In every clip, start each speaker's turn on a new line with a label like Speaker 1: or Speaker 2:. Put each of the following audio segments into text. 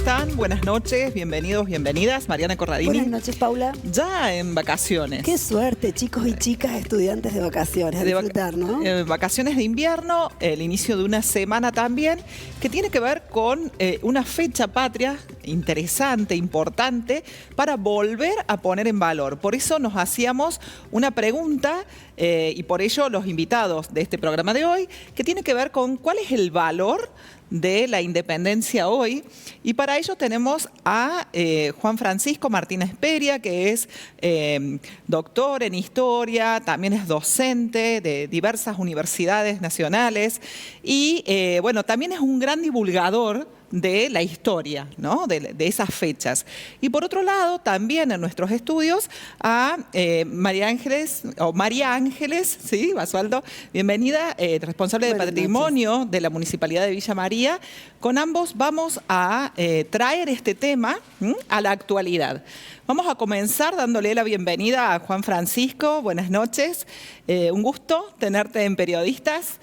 Speaker 1: están? Buenas noches, bienvenidos, bienvenidas. Mariana Corradini.
Speaker 2: Buenas noches, Paula.
Speaker 1: Ya en vacaciones.
Speaker 2: Qué suerte, chicos y chicas, estudiantes de vacaciones, a disfrutar, ¿no?
Speaker 1: Vacaciones de invierno, el inicio de una semana también, que tiene que ver con una fecha patria interesante, importante, para volver a poner en valor. Por eso nos hacíamos una pregunta, y por ello los invitados de este programa de hoy, que tiene que ver con cuál es el valor de la independencia hoy. Y para ello tenemos a Juan Francisco Martínez Peria, que es doctor en historia, también es docente de diversas universidades nacionales y bueno, también es un gran divulgador de la historia, ¿no? de esas fechas. Y por otro lado, también en nuestros estudios a María Ángeles, ¿sí? Basualdo, bienvenida, responsable de patrimonio de la Municipalidad de Villa María. Con ambos vamos a traer este tema a la actualidad. Vamos a comenzar dándole la bienvenida a Juan Francisco. Buenas noches, un gusto tenerte en Periodistas.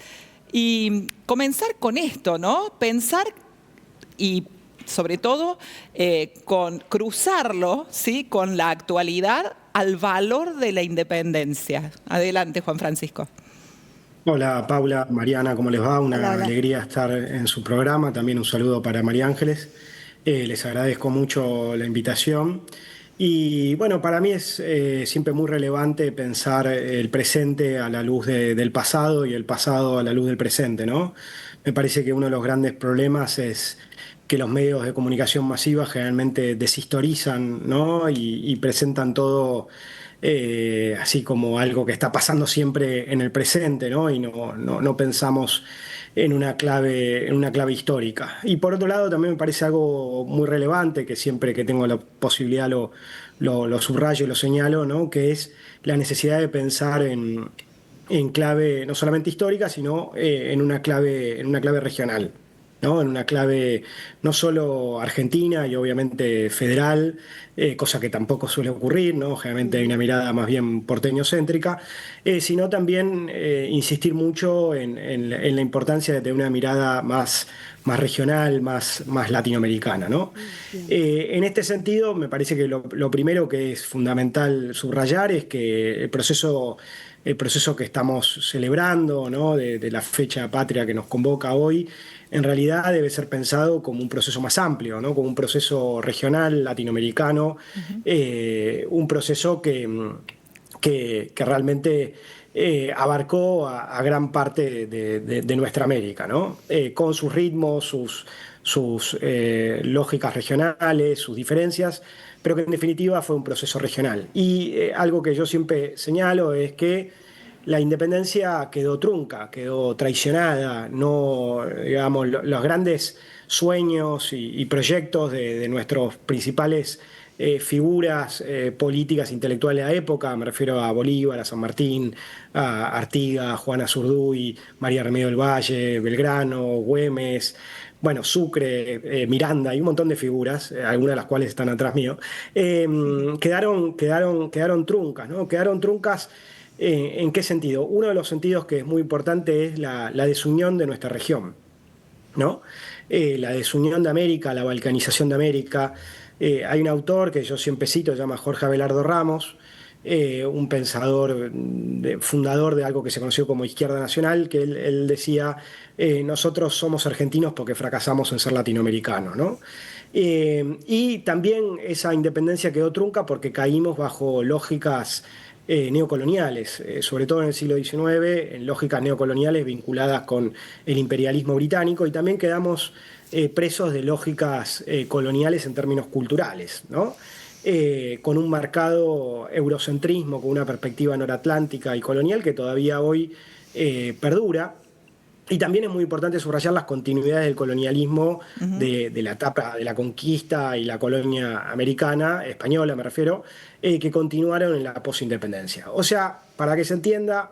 Speaker 1: Y comenzar con esto, ¿no? Pensar y sobre todo con cruzarlo, ¿sí?, con la actualidad al valor de la independencia. Adelante, Juan Francisco.
Speaker 3: Hola, Paula, Mariana, ¿cómo les va? Una
Speaker 2: Hola.
Speaker 3: alegría estar en su programa. También un saludo para María Ángeles. Les agradezco mucho la invitación. Y bueno, para mí es siempre muy relevante pensar el presente a la luz del pasado y el pasado a la luz del presente, ¿no? Me parece que uno de los grandes problemas es que los medios de comunicación masiva generalmente deshistorizan, ¿no? Y presentan todo así como algo que está pasando siempre en el presente, ¿no? Y no pensamos en una clave histórica. Y por otro lado, también me parece algo muy relevante, que siempre que tengo la posibilidad lo subrayo y lo señalo, ¿no? Que es la necesidad de pensar en clave no solamente histórica, sino en una clave regional, ¿no? En una clave no solo argentina y obviamente federal, cosa que tampoco suele ocurrir, ¿no? Generalmente hay una mirada más bien porteñocéntrica, sino también insistir mucho en la importancia de tener una mirada más regional, más latinoamericana, ¿no? En este sentido, me parece que lo primero que es fundamental subrayar es que el proceso que estamos celebrando, ¿no? de la fecha patria que nos convoca hoy, en realidad debe ser pensado como un proceso más amplio, ¿no? Como un proceso regional, latinoamericano, un proceso que realmente abarcó a gran parte de nuestra América, ¿no? Con sus ritmos, sus lógicas regionales, sus diferencias, pero que en definitiva fue un proceso regional. Y algo que yo siempre señalo es que la independencia quedó trunca, quedó traicionada, no, digamos, los grandes sueños y proyectos de nuestros principales figuras políticas, intelectuales de la época, me refiero a Bolívar, a San Martín, a Artigas, a Juana Zurduy, María Remedio del Valle, Belgrano, Güemes, bueno, Sucre, Miranda, hay un montón de figuras, algunas de las cuales están atrás mío, quedaron truncas, ¿no? Quedaron truncas. ¿En qué sentido? Uno de los sentidos que es muy importante es la desunión de nuestra región, ¿no? La desunión de América, la balcanización de América. Hay un autor que yo siempre cito, se llama Jorge Abelardo Ramos, un pensador, fundador de algo que se conoció como Izquierda Nacional, que él decía, nosotros somos argentinos porque fracasamos en ser latinoamericanos, ¿no? Y también esa independencia quedó trunca porque caímos bajo lógicas neocoloniales, sobre todo en el siglo XIX, en lógicas neocoloniales vinculadas con el imperialismo británico, y también quedamos presos de lógicas coloniales en términos culturales, ¿no? Con un marcado eurocentrismo, con una perspectiva noratlántica y colonial que todavía hoy perdura. Y también es muy importante subrayar las continuidades del colonialismo de la etapa de la conquista y la colonia americana, española me refiero, que continuaron en la posindependencia. O sea, para que se entienda,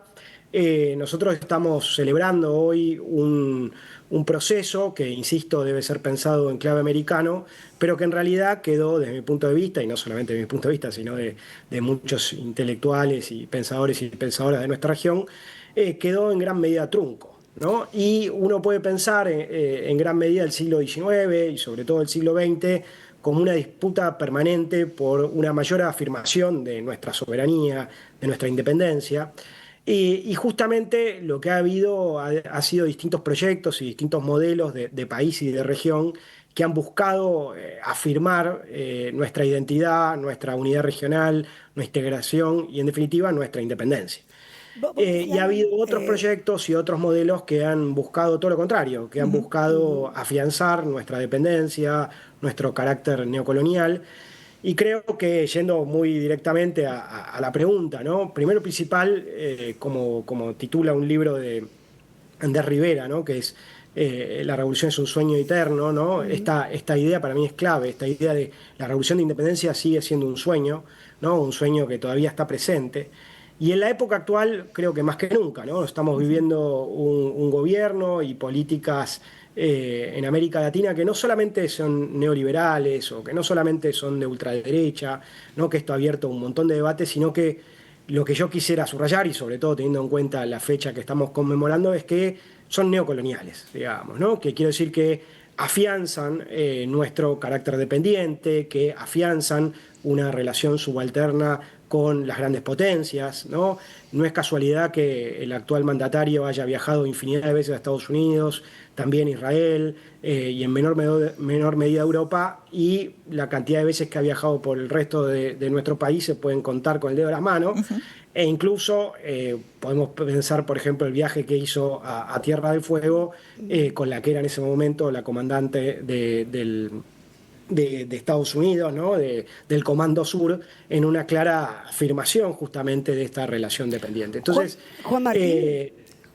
Speaker 3: nosotros estamos celebrando hoy un proceso que, insisto, debe ser pensado en clave americano, pero que en realidad quedó, desde mi punto de vista, y no solamente de mi punto de vista, sino de muchos intelectuales y pensadores y pensadoras de nuestra región, quedó en gran medida trunco. ¿no? Y uno puede pensar en gran medida el siglo XIX y sobre todo el siglo XX como una disputa permanente por una mayor afirmación de nuestra soberanía, de nuestra independencia. Y justamente lo que ha habido ha sido distintos proyectos y distintos modelos de país y de región que han buscado afirmar nuestra identidad, nuestra unidad regional, nuestra integración y en definitiva nuestra independencia.
Speaker 2: Vos
Speaker 3: Y
Speaker 2: decías,
Speaker 3: ha habido otros proyectos y otros modelos que han buscado todo lo contrario, que han buscado afianzar nuestra dependencia, nuestro carácter neocolonial. Y creo que yendo muy directamente a la pregunta, ¿no? Primero principal, como titula un libro de Andrés Rivera, ¿no? Que es La revolución es un sueño eterno, ¿no? Esta idea para mí es clave, esta idea de la revolución de independencia sigue siendo un sueño, ¿no? Un sueño que todavía está presente. Y en la época actual creo que más que nunca, ¿no? Estamos viviendo un gobierno y políticas en América Latina que no solamente son neoliberales o que no solamente son de ultraderecha, ¿no? Que esto ha abierto un montón de debates, sino que lo que yo quisiera subrayar, y sobre todo teniendo en cuenta la fecha que estamos conmemorando, es que son neocoloniales, digamos, ¿no? Que quiero decir que afianzan nuestro carácter dependiente, que afianzan una relación subalterna con las grandes potencias, ¿no? No es casualidad que el actual mandatario haya viajado infinidad de veces a Estados Unidos, también Israel y en menor medida Europa, y la cantidad de veces que ha viajado por el resto de nuestro país se pueden contar con el dedo de la mano. E incluso podemos pensar, por ejemplo, el viaje que hizo a Tierra del Fuego con la que era en ese momento la comandante de Estados Unidos, ¿no? Del Comando Sur, en una clara afirmación justamente de esta relación dependiente. Entonces,
Speaker 2: Juan Martín.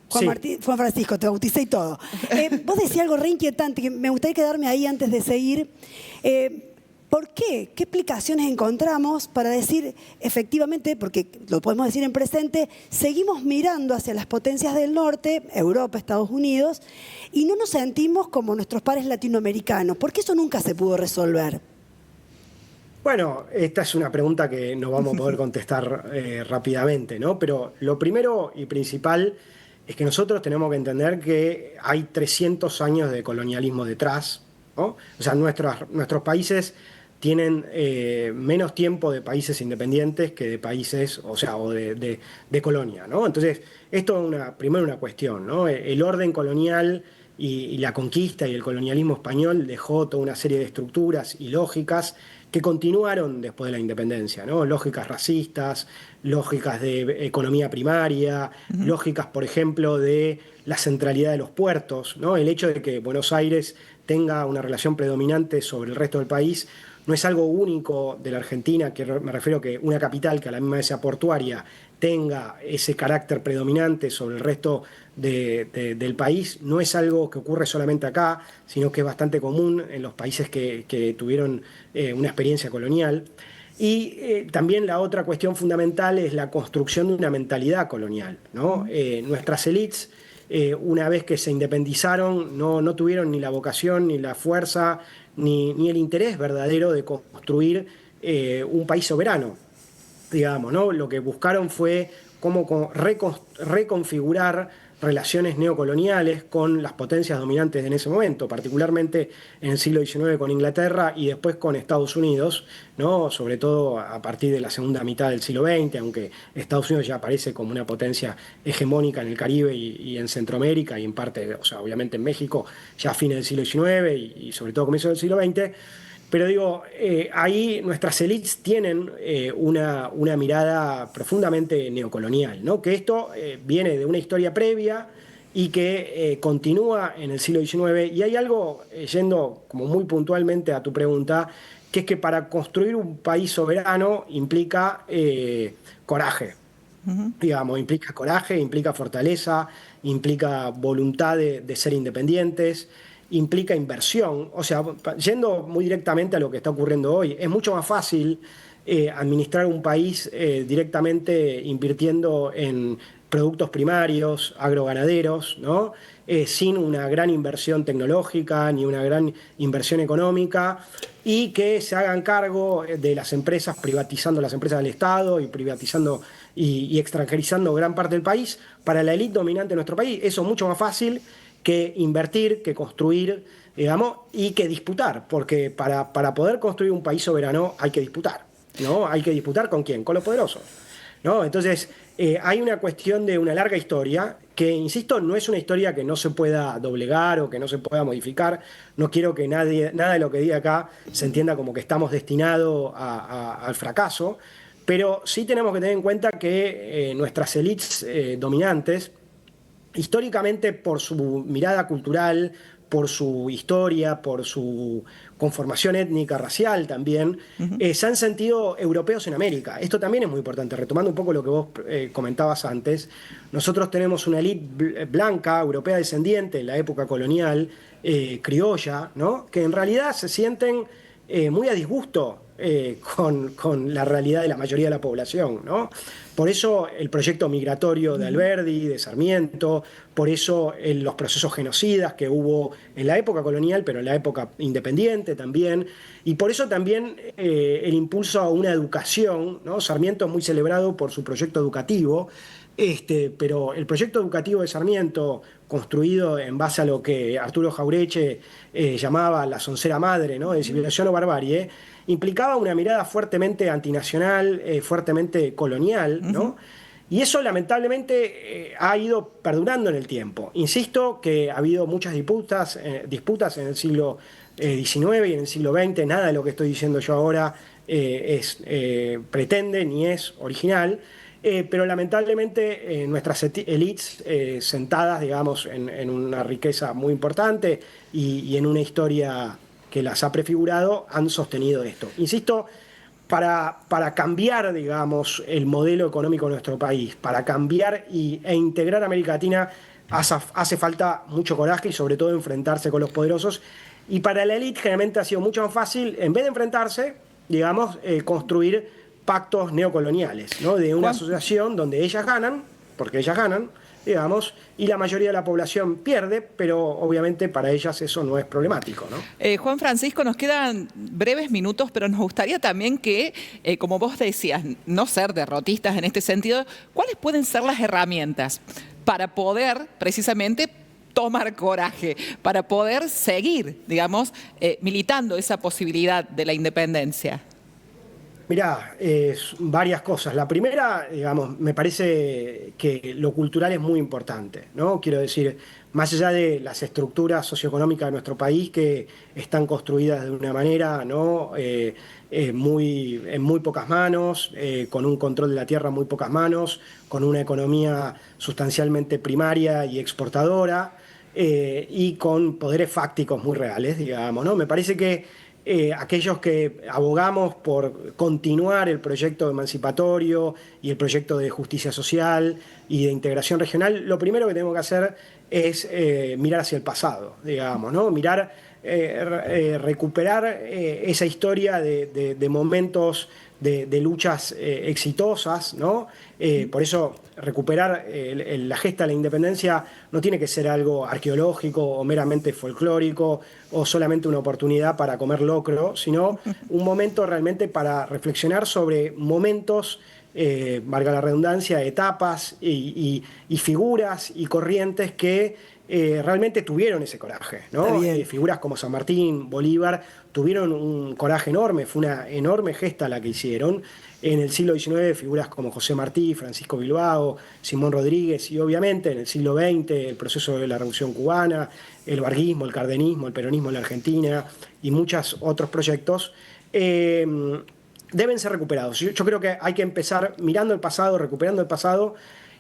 Speaker 3: sí.
Speaker 2: Juan Francisco, te bauticé y todo. Vos decías algo re inquietante, que me gustaría quedarme ahí antes de seguir. ¿Por qué? ¿Qué explicaciones encontramos para decir, efectivamente, porque lo podemos decir en presente, seguimos mirando hacia las potencias del norte, Europa, Estados Unidos, y no nos sentimos como nuestros pares latinoamericanos? ¿Por qué eso nunca se pudo resolver?
Speaker 3: Bueno, esta es una pregunta que no vamos a poder contestar rápidamente, ¿no? Pero lo primero y principal es que nosotros tenemos que entender que hay 300 años de colonialismo detrás, ¿no? O sea, nuestros países tienen menos tiempo de países independientes que de países, o sea, o de colonia, ¿no? Entonces, esto es primero una cuestión, ¿no? El orden colonial y la conquista y el colonialismo español dejó toda una serie de estructuras y lógicas que continuaron después de la independencia, ¿no? Lógicas racistas, lógicas de economía primaria, lógicas, por ejemplo, de la centralidad de los puertos, ¿no? El hecho de que Buenos Aires tenga una relación predominante sobre el resto del país no es algo único de la Argentina, que me refiero que una capital que a la misma vez sea portuaria tenga ese carácter predominante sobre el resto del país, no es algo que ocurre solamente acá, sino que es bastante común en los países que tuvieron una experiencia colonial. Y también la otra cuestión fundamental es la construcción de una mentalidad colonial, ¿no? Nuestras élites, una vez que se independizaron, no tuvieron ni la vocación, ni la fuerza, ni el interés verdadero de construir un país soberano, digamos, ¿no? Lo que buscaron fue cómo reconfigurar relaciones neocoloniales con las potencias dominantes en ese momento, particularmente en el siglo XIX con Inglaterra y después con Estados Unidos, ¿no? Sobre todo a partir de la segunda mitad del siglo XX, aunque Estados Unidos ya aparece como una potencia hegemónica en el Caribe y en Centroamérica y en parte, o sea, obviamente en México, ya a fines del siglo XIX y sobre todo a comienzos del siglo XX. Pero digo, ahí nuestras élites tienen una mirada profundamente neocolonial, ¿no? Que esto viene de una historia previa y que continúa en el siglo XIX. Y hay algo, yendo como muy puntualmente a tu pregunta, que es que para construir un país soberano implica coraje. Digamos, implica coraje, implica fortaleza, implica voluntad de ser independientes, implica inversión. O sea, yendo muy directamente a lo que está ocurriendo hoy, es mucho más fácil administrar un país directamente invirtiendo en productos primarios, agroganaderos, ¿no? Sin una gran inversión tecnológica ni una gran inversión económica, y que se hagan cargo de las empresas, privatizando las empresas del Estado y privatizando y extranjerizando gran parte del país, para la élite dominante de nuestro país eso es mucho más fácil que invertir, que construir, digamos, y que disputar, porque para poder construir un país soberano hay que disputar, ¿no? Hay que disputar ¿con quién? Con los poderosos, ¿no? Entonces, hay una cuestión de una larga historia que, insisto, no es una historia que no se pueda doblegar o que no se pueda modificar. No quiero que nada de lo que diga acá se entienda como que estamos destinados al fracaso, pero sí tenemos que tener en cuenta que nuestras élites dominantes, históricamente por su mirada cultural, por su historia, por su conformación étnica, racial también, se han sentido europeos en América. Esto también es muy importante. Retomando un poco lo que vos comentabas antes, nosotros tenemos una élite blanca, europea descendiente en la época colonial, criolla, ¿no? Que en realidad se sienten muy a disgusto con la realidad de la mayoría de la población, ¿no? Por eso el proyecto migratorio de Alberdi, de Sarmiento, por eso los procesos genocidas que hubo en la época colonial, pero en la época independiente también, y por eso también el impulso a una educación, ¿no? Sarmiento es muy celebrado por su proyecto educativo, pero el proyecto educativo de Sarmiento, construido en base a lo que Arturo Jaureche llamaba la soncera madre, ¿no? De civilización o barbarie, implicaba una mirada fuertemente antinacional, fuertemente colonial, ¿no? Y eso lamentablemente ha ido perdurando en el tiempo. Insisto que ha habido muchas disputas en el siglo XIX y en el siglo XX. Nada de lo que estoy diciendo yo ahora pretende ni es original. Pero lamentablemente nuestras élites sentadas, digamos, en una riqueza muy importante y en una historia que las ha prefigurado, han sostenido esto. Insisto, para cambiar, digamos, el modelo económico de nuestro país, para cambiar e integrar a América Latina, hace falta mucho coraje y sobre todo enfrentarse con los poderosos. Y para la élite generalmente ha sido mucho más fácil, en vez de enfrentarse, digamos, construir pactos neocoloniales, ¿no? De una asociación donde ellas ganan, porque ellas ganan, digamos, y la mayoría de la población pierde, pero obviamente para ellas eso no es problemático, ¿no?
Speaker 1: Juan Francisco, nos quedan breves minutos, pero nos gustaría también que, como vos decías, no ser derrotistas en este sentido, ¿cuáles pueden ser las herramientas para poder precisamente tomar coraje, para poder seguir, digamos, militando esa posibilidad de la independencia?
Speaker 3: Mirá, varias cosas. La primera, digamos, me parece que lo cultural es muy importante, ¿no? Quiero decir, más allá de las estructuras socioeconómicas de nuestro país que están construidas de una manera, ¿no? En muy pocas manos, con un control de la tierra en muy pocas manos, con una economía sustancialmente primaria y exportadora, y con poderes fácticos muy reales, digamos, ¿no? Me parece que aquellos que abogamos por continuar el proyecto emancipatorio y el proyecto de justicia social y de integración regional, lo primero que tenemos que hacer es mirar hacia el pasado, digamos, ¿no? Recuperar esa historia de momentos de luchas exitosas, ¿no? Por eso recuperar la gesta de la independencia no tiene que ser algo arqueológico o meramente folclórico o solamente una oportunidad para comer locro, sino un momento realmente para reflexionar sobre momentos, valga la redundancia, etapas y figuras y corrientes que realmente tuvieron ese coraje, ¿no? Figuras como San Martín, Bolívar, tuvieron un coraje enorme, fue una enorme gesta la que hicieron. En el siglo XIX, figuras como José Martí, Francisco Bilbao, Simón Rodríguez, y obviamente en el siglo XX, el proceso de la Revolución Cubana, el varguismo, el cardenismo, el peronismo en la Argentina y muchos otros proyectos, deben ser recuperados. Yo creo que hay que empezar mirando el pasado, recuperando el pasado,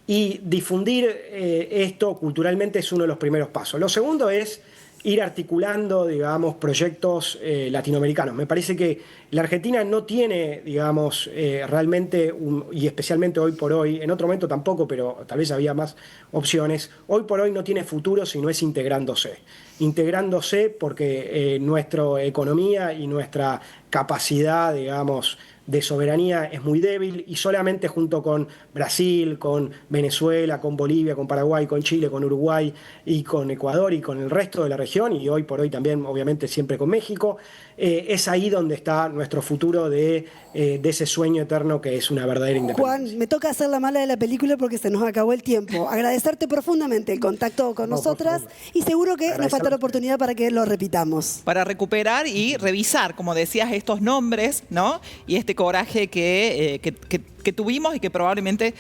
Speaker 3: y difundir esto culturalmente es uno de los primeros pasos. Lo segundo es ir articulando, digamos, proyectos latinoamericanos. Me parece que la Argentina no tiene, digamos, realmente, y especialmente hoy por hoy, en otro momento tampoco, pero tal vez había más opciones, hoy por hoy no tiene futuro si no es integrándose. Integrándose porque nuestra economía y nuestra capacidad, digamos, de soberanía es muy débil y solamente junto con Brasil, con Venezuela, con Bolivia, con Paraguay, con Chile, con Uruguay y con Ecuador y con el resto de la región y hoy por hoy también obviamente siempre con México, es ahí donde está nuestro futuro de ese sueño eterno que es una verdadera independencia.
Speaker 2: Juan, me toca hacer la mala de la película porque se nos acabó el tiempo. Agradecerte profundamente el contacto con nosotras y seguro que nos falta la oportunidad para que lo repitamos.
Speaker 1: Para recuperar y revisar, como decías, estos nombres, ¿no? Y este coraje que tuvimos y que probablemente,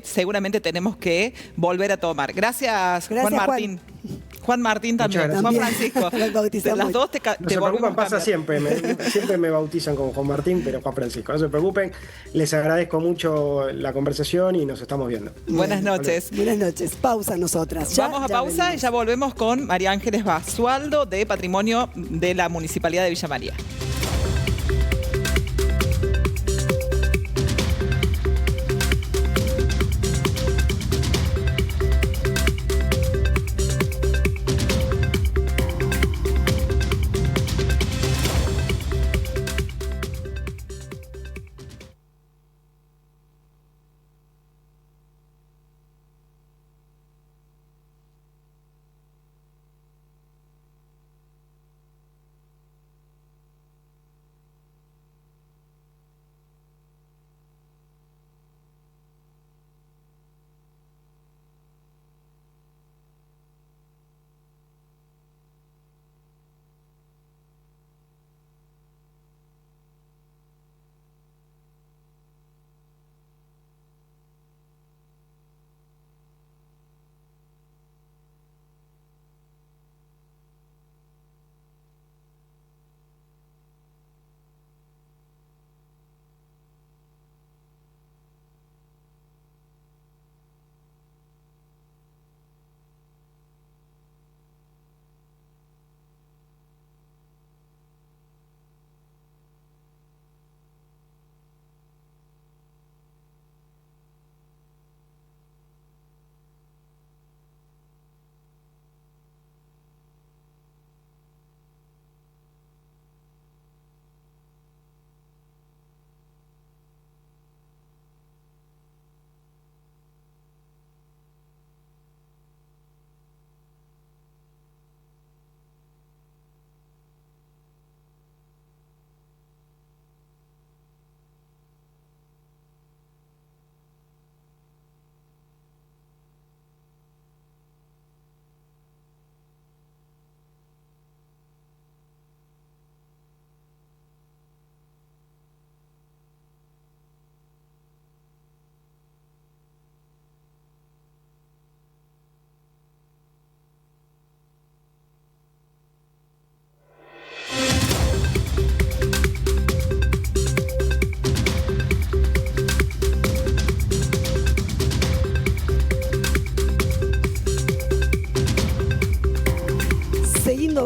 Speaker 1: seguramente tenemos que volver a tomar. Gracias, Juan Martín. Juan Martín también, Juan Francisco. Las dos te
Speaker 3: no se preocupen, pasa siempre. Siempre me bautizan como Juan Martín, pero Juan Francisco. No se preocupen, les agradezco mucho la conversación y nos estamos viendo.
Speaker 1: Buenas noches.
Speaker 2: Buenas noches. Pausa nosotras.
Speaker 1: Vamos a pausa venimos. Y ya volvemos con María Ángeles Basualdo de Patrimonio de la Municipalidad de Villa María.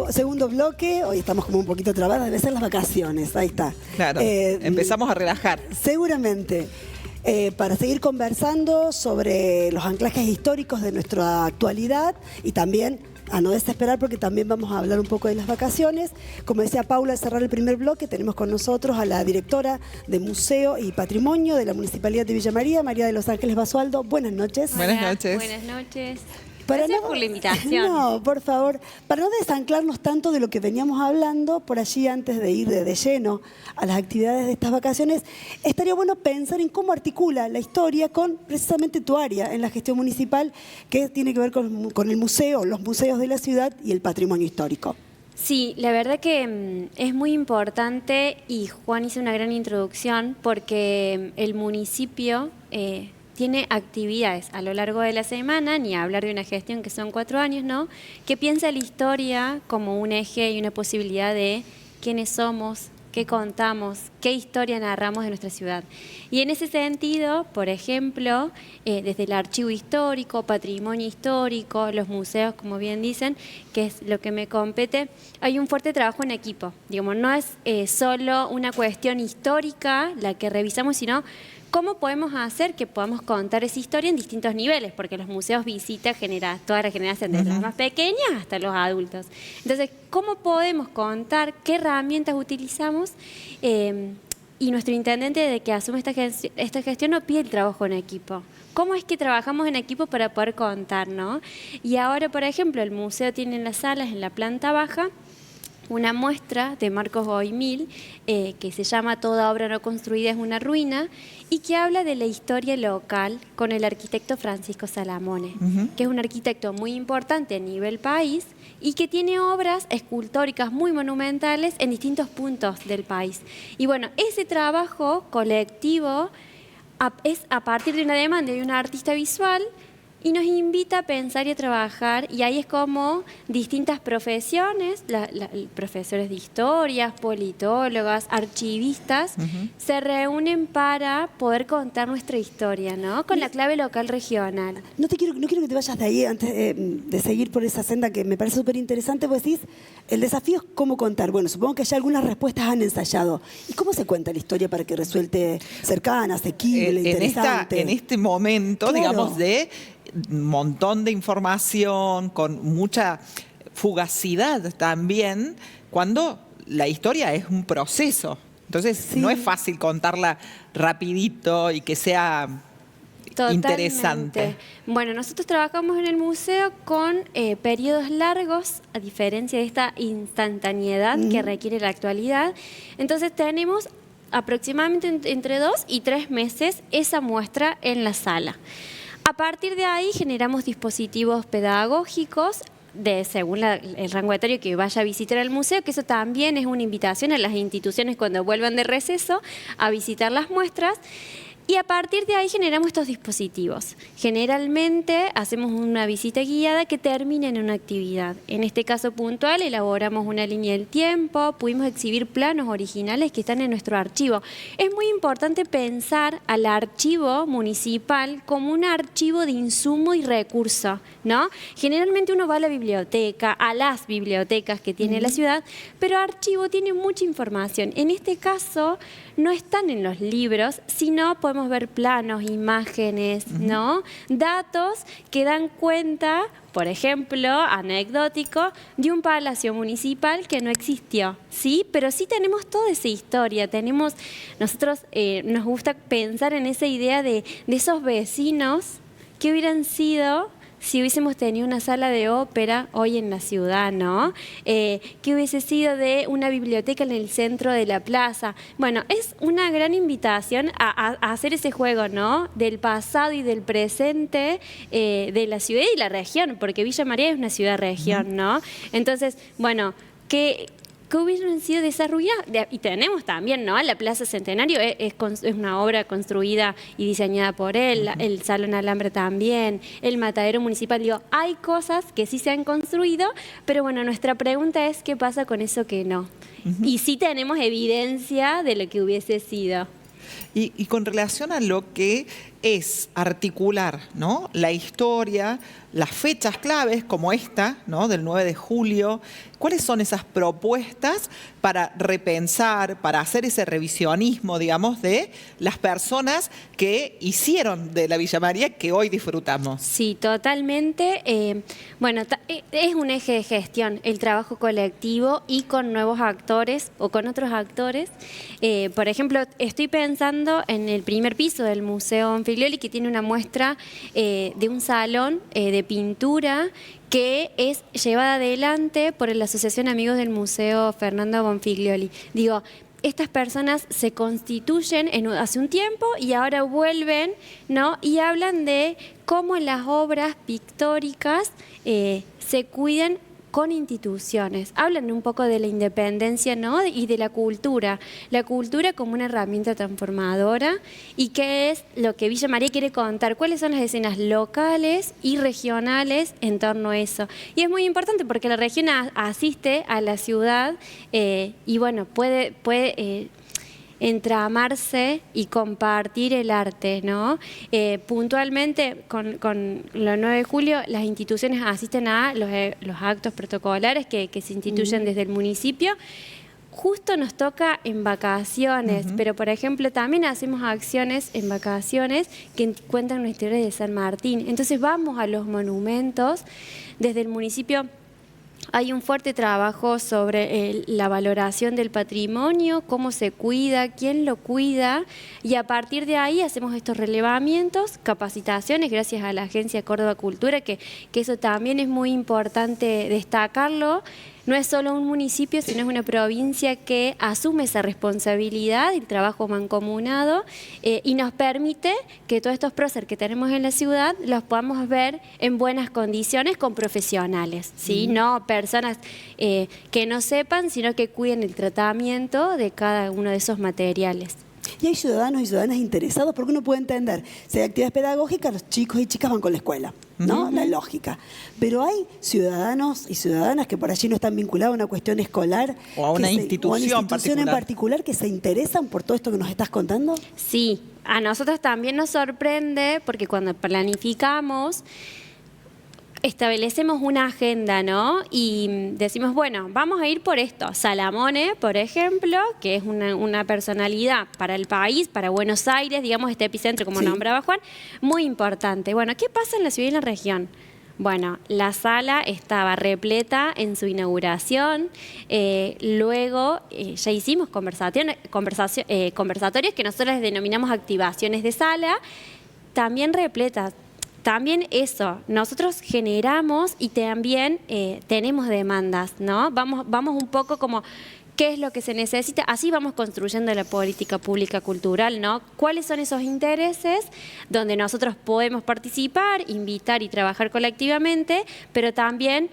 Speaker 2: Segundo bloque, hoy estamos como un poquito trabadas, debe ser las vacaciones, ahí está.
Speaker 1: Claro, empezamos a relajar.
Speaker 2: Seguramente. Para seguir conversando sobre los anclajes históricos de nuestra actualidad y también a no desesperar porque también vamos a hablar un poco de las vacaciones. Como decía Paula, al cerrar el primer bloque tenemos con nosotros a la directora de Museo y Patrimonio de la Municipalidad de Villa María, María de los Ángeles Basualdo. Buenas noches.
Speaker 4: Hola,
Speaker 1: buenas noches.
Speaker 4: Buenas noches.
Speaker 2: Gracias
Speaker 4: por la invitación.
Speaker 2: No, por favor, para no desanclarnos tanto de lo que veníamos hablando, por allí antes de ir de lleno a las actividades de estas vacaciones, estaría bueno pensar en cómo articula la historia con precisamente tu área en la gestión municipal, que tiene que ver con el museo, los museos de la ciudad y el patrimonio histórico.
Speaker 4: Sí, la verdad que es muy importante y Juan hizo una gran introducción porque el municipio tiene actividades a lo largo de la semana, ni hablar de una gestión que son 4 años, ¿no? Que piensa la historia como un eje y una posibilidad de quiénes somos, qué contamos, qué historia narramos de nuestra ciudad. Y en ese sentido, por ejemplo, desde el archivo histórico, patrimonio histórico, los museos, como bien dicen, que es lo que me compete, hay un fuerte trabajo en equipo. Digamos, no es solo una cuestión histórica la que revisamos, sino ¿cómo podemos hacer que podamos contar esa historia en distintos niveles? Porque los museos visitan toda la generación, desde las más pequeñas hasta los adultos. Entonces, ¿cómo podemos contar? ¿Qué herramientas utilizamos y nuestro intendente, de que asume esta gestión, nos pide el trabajo en equipo. ¿Cómo es que trabajamos en equipo para poder contar, no? Y ahora, por ejemplo, el museo tiene en las salas, en la planta baja, una muestra de Marcos Boimil que se llama Toda obra no construida es una ruina, y que habla de la historia local con el arquitecto Francisco Salamone, que es un arquitecto muy importante a nivel país y que tiene obras escultóricas muy monumentales en distintos puntos del país. Y bueno, ese trabajo colectivo es a partir de una demanda de un artista visual y nos invita a pensar y a trabajar, y ahí es como distintas profesiones, profesores de historias, politólogas, archivistas, se reúnen para poder contar nuestra historia, ¿no? Con la clave local regional.
Speaker 2: No quiero que te vayas de ahí antes de seguir por esa senda que me parece súper interesante. Vos decís, el desafío es cómo contar. Bueno, supongo que ya algunas respuestas han ensayado. ¿Y cómo se cuenta la historia para que resulte cercana, asequible, interesante?
Speaker 1: En este momento,
Speaker 2: claro,
Speaker 1: digamos, de un montón de información, con mucha fugacidad también, cuando la historia es un proceso. Entonces,
Speaker 2: sí,
Speaker 1: no es fácil contarla rapidito y que sea interesante.
Speaker 4: Bueno, nosotros trabajamos en el museo con periodos largos, a diferencia de esta instantaneidad que requiere la actualidad. Entonces tenemos aproximadamente entre 2 y 3 meses esa muestra en la sala. A partir de ahí generamos dispositivos pedagógicos según el rango etario que vaya a visitar el museo, que eso también es una invitación a las instituciones cuando vuelvan de receso a visitar las muestras. Y a partir de ahí generamos estos dispositivos. Generalmente hacemos una visita guiada que termina en una actividad. En este caso puntual elaboramos una línea del tiempo, pudimos exhibir planos originales que están en nuestro archivo. Es muy importante pensar al archivo municipal como un archivo de insumo y recurso, ¿no? Generalmente uno va a la biblioteca, a las bibliotecas que tiene la ciudad, pero archivo tiene mucha información. En este caso no están en los libros, sino podemos ver planos, imágenes, ¿no? Datos que dan cuenta, por ejemplo, anecdótico, de un palacio municipal que no existió, ¿sí? Pero sí tenemos toda esa historia, nosotros nos gusta pensar en esa idea de esos vecinos que hubieran sido si hubiésemos tenido una sala de ópera hoy en la ciudad, ¿no? ¿Qué hubiese sido de una biblioteca en el centro de la plaza? Bueno, es una gran invitación a hacer ese juego, ¿no? Del pasado y del presente de la ciudad y la región, porque Villa María es una ciudad-región, ¿no? Entonces, bueno, ¿qué hubieran sido de esa ruina? Y tenemos también, ¿no? La Plaza Centenario es una obra construida y diseñada por él, el Salón Alambre también, el Matadero Municipal. Digo, hay cosas que sí se han construido, pero bueno, nuestra pregunta es ¿qué pasa con eso que no? Y sí tenemos evidencia de lo que hubiese sido.
Speaker 1: Y con relación a lo que es articular, ¿no? La historia, las fechas claves como esta, ¿no? Del 9 de julio, ¿cuáles son esas propuestas para repensar, para hacer ese revisionismo, digamos, de las personas que hicieron de la Villa María que hoy disfrutamos?
Speaker 4: Sí, totalmente. Bueno, es un eje de gestión, el trabajo colectivo y con nuevos actores o con otros actores. Por ejemplo, estoy pensando en el primer piso del Museo Bonfiglioli, que tiene una muestra de un salón de pintura que es llevada adelante por la Asociación Amigos del Museo Fernando Bonfiglioli. Digo, estas personas se constituyen hace un tiempo y ahora vuelven, ¿no? Y hablan de cómo las obras pictóricas se cuidan con instituciones. Hablan un poco de la independencia, ¿no? Y de la cultura como una herramienta transformadora, y qué es lo que Villa María quiere contar, cuáles son las escenas locales y regionales en torno a eso. Y es muy importante porque la región asiste a la ciudad y bueno, puede entramarse y compartir el arte, ¿no? Puntualmente, con el 9 de julio, las instituciones asisten a los actos protocolares que se instituyen desde el municipio. Justo nos toca en vacaciones, pero por ejemplo también hacemos acciones en vacaciones que cuentan una historia de San Martín. Entonces vamos a los monumentos desde el municipio. Hay un fuerte trabajo sobre la valoración del patrimonio, cómo se cuida, quién lo cuida, y a partir de ahí hacemos estos relevamientos, capacitaciones, gracias a la Agencia Córdoba Cultura, que eso también es muy importante destacarlo. No es solo un municipio, sino es una provincia que asume esa responsabilidad, el trabajo mancomunado, y nos permite que todos estos próceres que tenemos en la ciudad los podamos ver en buenas condiciones con profesionales, ¿sí? No personas que no sepan, sino que cuiden el tratamiento de cada uno de esos materiales.
Speaker 2: Y hay ciudadanos y ciudadanas interesados, porque uno puede entender, si hay actividades pedagógicas, los chicos y chicas van con la escuela, ¿no? La lógica. Pero hay ciudadanos y ciudadanas que por allí no están vinculados a una cuestión escolar.
Speaker 1: O a una institución
Speaker 2: en particular que se interesan por todo esto que nos estás contando.
Speaker 4: Sí, a nosotros también nos sorprende, porque cuando planificamos, establecemos una agenda, ¿no? Y decimos, bueno, vamos a ir por esto. Salamone, por ejemplo, que es una personalidad para el país, para Buenos Aires, digamos, este epicentro, como nombraba Juan, muy importante. Bueno, ¿qué pasa en la ciudad y en la región? Bueno, la sala estaba repleta en su inauguración, luego ya hicimos conversatorios que nosotros les denominamos activaciones de sala, también repletas. También eso, nosotros generamos y también tenemos demandas, ¿no? Vamos un poco como qué es lo que se necesita, así vamos construyendo la política pública cultural, ¿no? ¿Cuáles son esos intereses donde nosotros podemos participar, invitar y trabajar colectivamente, pero también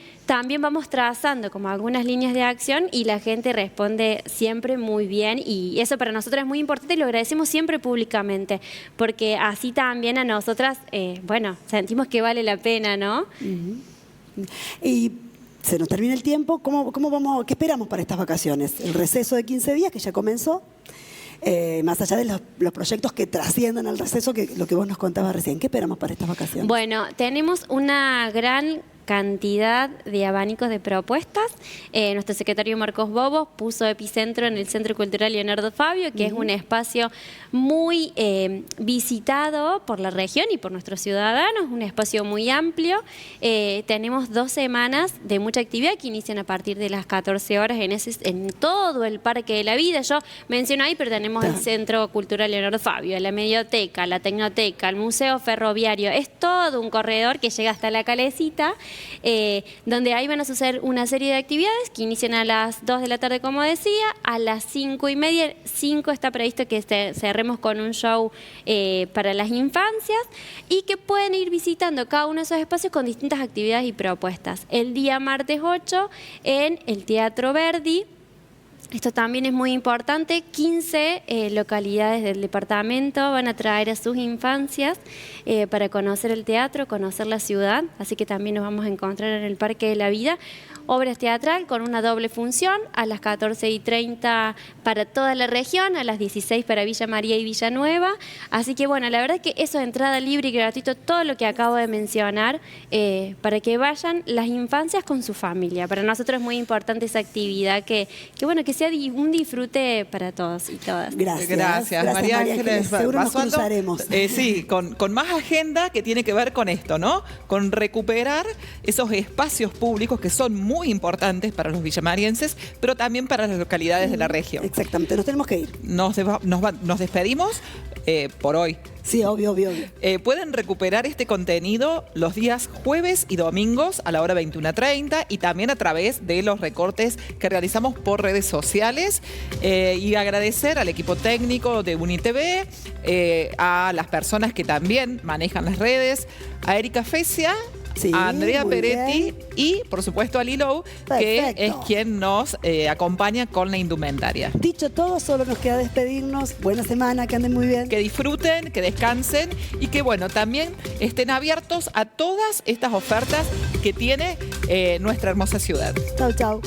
Speaker 4: vamos trazando como algunas líneas de acción y la gente responde siempre muy bien, y eso para nosotros es muy importante y lo agradecemos siempre públicamente, porque así también a nosotras, bueno, sentimos que vale la pena, ¿no?
Speaker 2: Y se nos termina el tiempo. ¿Qué esperamos para estas vacaciones? El receso de 15 días que ya comenzó, más allá de los proyectos que trasciendan al receso, lo que vos nos contabas recién. ¿Qué esperamos para estas vacaciones?
Speaker 4: Bueno, tenemos una gran cantidad de abanicos de propuestas. Nuestro secretario Marcos Bobos puso epicentro en el Centro Cultural Leonardo Fabio, que es un espacio muy visitado por la región y por nuestros ciudadanos, un espacio muy amplio. Tenemos 2 semanas de mucha actividad que inician a partir de las 14 horas en todo el Parque de la Vida. Yo menciono ahí, pero tenemos el Centro Cultural Leonardo Fabio, la Medioteca, la Tecnoteca, el Museo Ferroviario. Es todo un corredor que llega hasta la Calecita, donde ahí van a suceder una serie de actividades que inician a las 2 de la tarde, como decía. A las 5:30, 5 está previsto que cerremos con un show para las infancias, y que pueden ir visitando cada uno de esos espacios con distintas actividades y propuestas. El día martes 8 en el Teatro Verdi. Esto también es muy importante, 15 localidades del departamento van a traer a sus infancias para conocer el teatro, conocer la ciudad, así que también nos vamos a encontrar en el Parque de la Vida. Obras teatral con una doble función, a las 14:30 para toda la región, a las 16 para Villa María y Villanueva. Así que bueno, la verdad es que eso es entrada libre y gratuito, todo lo que acabo de mencionar, para que vayan las infancias con su familia. Para nosotros es muy importante esa actividad, que bueno, que sea un disfrute para todos y todas.
Speaker 2: Gracias
Speaker 1: María Ángeles.
Speaker 2: Seguro nos cruzaremos.
Speaker 1: Sí, con más agenda que tiene que ver con esto, ¿no? Con recuperar esos espacios públicos que son muy importantes para los villamarienses, pero también para las localidades de la región.
Speaker 2: Exactamente, nos tenemos que ir.
Speaker 1: Nos despedimos por hoy.
Speaker 2: Sí, obvio.
Speaker 1: Pueden recuperar este contenido los días jueves y domingos a la hora 21:30 y también a través de los recortes que realizamos por redes sociales. Y agradecer al equipo técnico de UniTV, a las personas que también manejan las redes, a Erika Fecia,
Speaker 2: Sí,
Speaker 1: a Andrea Peretti
Speaker 2: bien.
Speaker 1: Y, por supuesto, a Lilou, que es quien nos acompaña con la indumentaria.
Speaker 2: Dicho todo, solo nos queda despedirnos. Buena semana, que anden muy bien.
Speaker 1: Que disfruten, que descansen y que, bueno, también estén abiertos a todas estas ofertas que tiene nuestra hermosa ciudad.
Speaker 2: Chau.